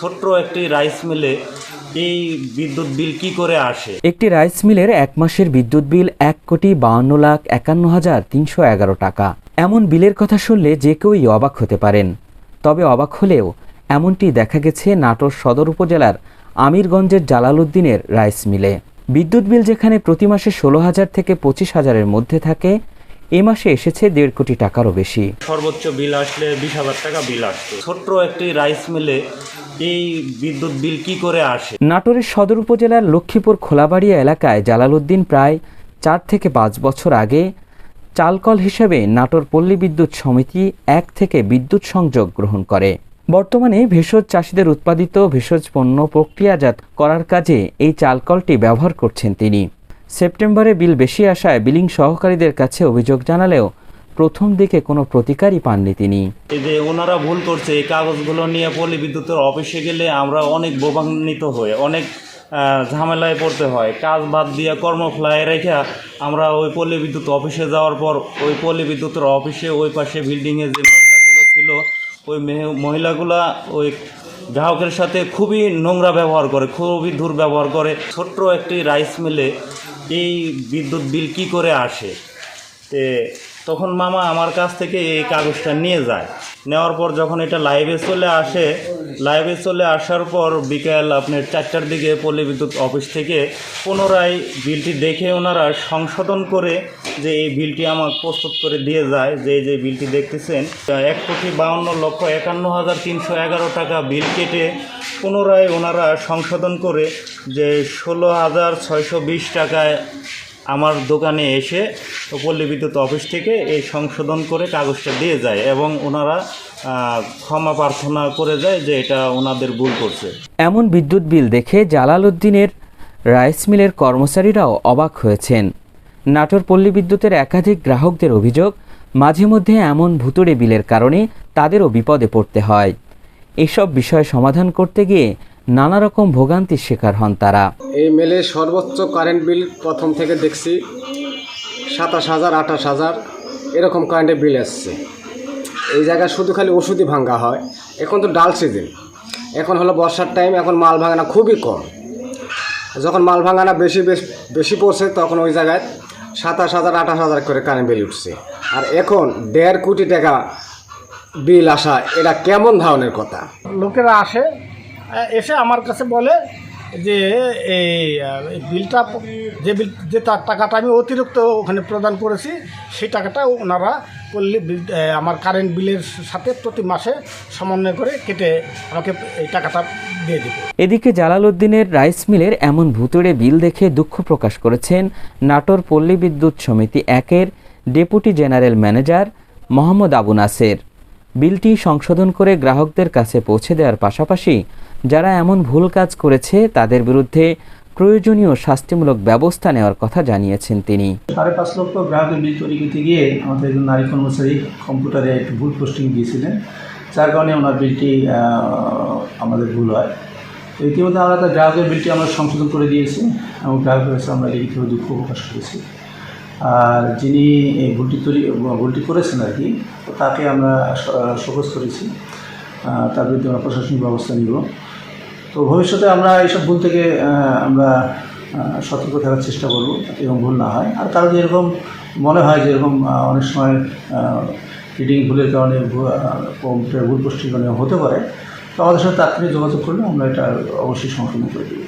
ছোট্ট একটি রাইস মিলে এই বিদ্যুৎ বিল কি করে আসে? একটি রাইস মিলের এক মাসের বিদ্যুৎ বিল ১,৫২,৫১,৩১১ টাকা। এমন বিলের কথা শুনলে যে কেউই অবাক হতে পারেন। তবে অবাক হলেও এমনটি দেখা গেছে নাটোর সদর উপজেলার আমিরগঞ্জের জালালউদ্দিনের রাইস মিলে। বিদ্যুৎ বিল যেখানে প্রতি মাসে ১৬,০০০ থেকে ২৫,০০০-এর মধ্যে থাকে, এ মাসে এসেছে ১.৫ কোটি টাকারও বেশি। সর্বোচ্চ বিল আসলে ২০,০০০ টাকা বিল আসছে। ছোট্ট একটি রাইস মিলে এই বিদ্যুৎ বিল কি করে আসে? নাটোরের সদর উপজেলার লক্ষ্মীপুর খোলাবাড়িয়া এলাকায় জালালউদ্দিন প্রায় ৪ থেকে ৫ বছর আগে চালকল হিসেবে নাটোর পল্লী বিদ্যুৎ সমিতি ১ থেকে বিদ্যুৎ সংযোগ গ্রহণ করে। বর্তমানে ভেষজ চাষিদের উৎপাদিত ভেষজ পণ্য প্রক্রিয়াজাত করার কাজে এই চালকলটি ব্যবহার করছেন তিনি। সেপ্টেম্বরে বিল বেশি আসায় বিলিং সহকারীদের কাছে অভিযোগ জানালেও প্রথম দিকে কোনো প্রতিকারই পাননি তিনি। এই যে ওনারা ভুল করছে, এই কাগজগুলো নিয়ে পল্লী বিদ্যুতের অফিসে গেলে আমরা অনেক বোবান্বিত হই, অনেক ঝামেলায় পড়তে হয়। কাজ বাদ দিয়ে কর্মফ্লায় রেখে আমরা ওই পল্লী বিদ্যুৎ অফিসে যাওয়ার পর ওই পল্লী বিদ্যুতের অফিসে ওই পাশে বিল্ডিংয়ে যে মহিলাগুলো ছিল, ওই মহিলাগুলা ওই গ্রাহকের সাথে খুবই নোংরা ব্যবহার করে, খুবই দুর্ব্যবহার করে। ছোট্ট একটি রাইস মিলে এই বিদ্যুৎ বিল কি করে আসে? তখন মামা আমার কাছ থেকে এই কাগজটা নিয়ে যায়। নেওয়ার পর যখন এটা লাইভে চলে আসার পর বিকেল আপনার ৪টার দিকে পল্লী বিদ্যুৎ অফিস থেকে পুনরায় বিলটি দেখে ওনারা সংশোধন করে যে এই বিলটি আমাকে প্রস্তুত করে দিয়ে যায়। যে বিলটি দেখতেছেন ১,৫২,৫১,৩১১ টাকা বিল কেটে পুনরায় ওনারা সংশোধন করে যে ১৬,৬২০ টাকায় আমার দোকানে এসে পল্লী বিদ্যুৎ অফিস থেকে এই সংশোধন করে কাগজটা দিয়ে যায় এবং ওনারা ক্ষমা প্রার্থনা করে যায় যে এটা ওনাদের ভুল করছে। এমন বিদ্যুৎ বিল দেখে জালালউদ্দিনের রাইস মিলের কর্মচারীরাও অবাক হয়েছেন। নাটোর পল্লী বিদ্যুতের একাধিক গ্রাহকদের অভিযোগ, মাঝে মধ্যে এমন ভুতুড়ে বিলের কারণে তাদেরও বিপদে পড়তে হয়। এসব বিষয় সমাধান করতে গিয়ে নানা রকম ভোগান্তির শিকার হন তারা। এই মেলে সর্বোচ্চ কারেন্ট বিল প্রথম থেকে দেখছি ২৭,০০০, ২৮,০০০ এরকম কারেন্টের বিল আসছে। এই জায়গায় শুধু খালি ওষুধই ভাঙা হয়। এখন তো ডাল সিজন, এখন হলো বর্ষার টাইম, এখন মাল ভাঙানা খুবই কম। যখন মাল ভাঙানা বেশি পড়ছে তখন ওই জায়গায় ২৭,০০০, ২৮,০০০ করে কারেন্ট বিল উঠছে। আর এখন ১.৫ কোটি টাকা বিল আসা, এটা কেমন ধরনের কথা? লোকেরা এসে আমার কাছে বলে যে এই বিলটা যে তার টাকাটা আমি অতিরিক্ত ওখানে প্রদান করেছি, সেই টাকাটা ওনারা আমার কারেন্ট বিলের সাথে প্রতি মাসে সমন্বয় করে কেটে আমাকে এই টাকাটা দিয়ে দেবে। এদিকে জালালউদ্দিনের রাইস মিলের এমন ভুতুড়ে বিল দেখে দুঃখ প্রকাশ করেছেন নাটোর পল্লী বিদ্যুৎ সমিতি ১-এর deputy general manager Mohammad Abu Naser. বিলটি সংশোধন করে গ্রাহকদের কাছে পৌঁছে দেওয়ার পাশাপাশি যারা এমন ভুল কাজ করেছে তাদের বিরুদ্ধে প্রয়োজনীয় শাস্তিমূলক ব্যবস্থা নেওয়ার কথা জানিয়েছেন তিনি। ৫.৫ লক্ষ গ্রাহকের বিল তৈরি করতে গিয়ে আমাদের একজন নারী কর্মচারী কম্পিউটারে একটু ভুল পোস্টিং দিয়েছিলেন, যার কারণে ওনার বিলটি আমাদের ভুল হয়। তো ইতিমধ্যে আমরা তার গ্রাহকের বিলটি আমরা সংশোধন করে দিয়েছি এবং গ্রাহকের কাছে আমরা লিখিতভাবে দুঃখ প্রকাশ করেছি। আর যিনি এই ভুলটি করেছেন আর কি, তো তাকে আমরা শোকজ করেছি, তার বিরুদ্ধে আমরা প্রশাসনিক ব্যবস্থা নিব। তো ভবিষ্যতে আমরা এইসব ভুল থেকে আমরা সতর্ক থাকার চেষ্টা করব এবং ভুল না হয়। আর কারণ যেরকম মনে হয় যে এরকম অনেক সময় রিডিং ভুলের কারণে ভুল পোস্টিং কারণে হতে পারে, তো আমাদের সাথে তাৎক্ষণিক যোগাযোগ করলে আমরা এটা অবশ্যই সংশোধন করে দেব।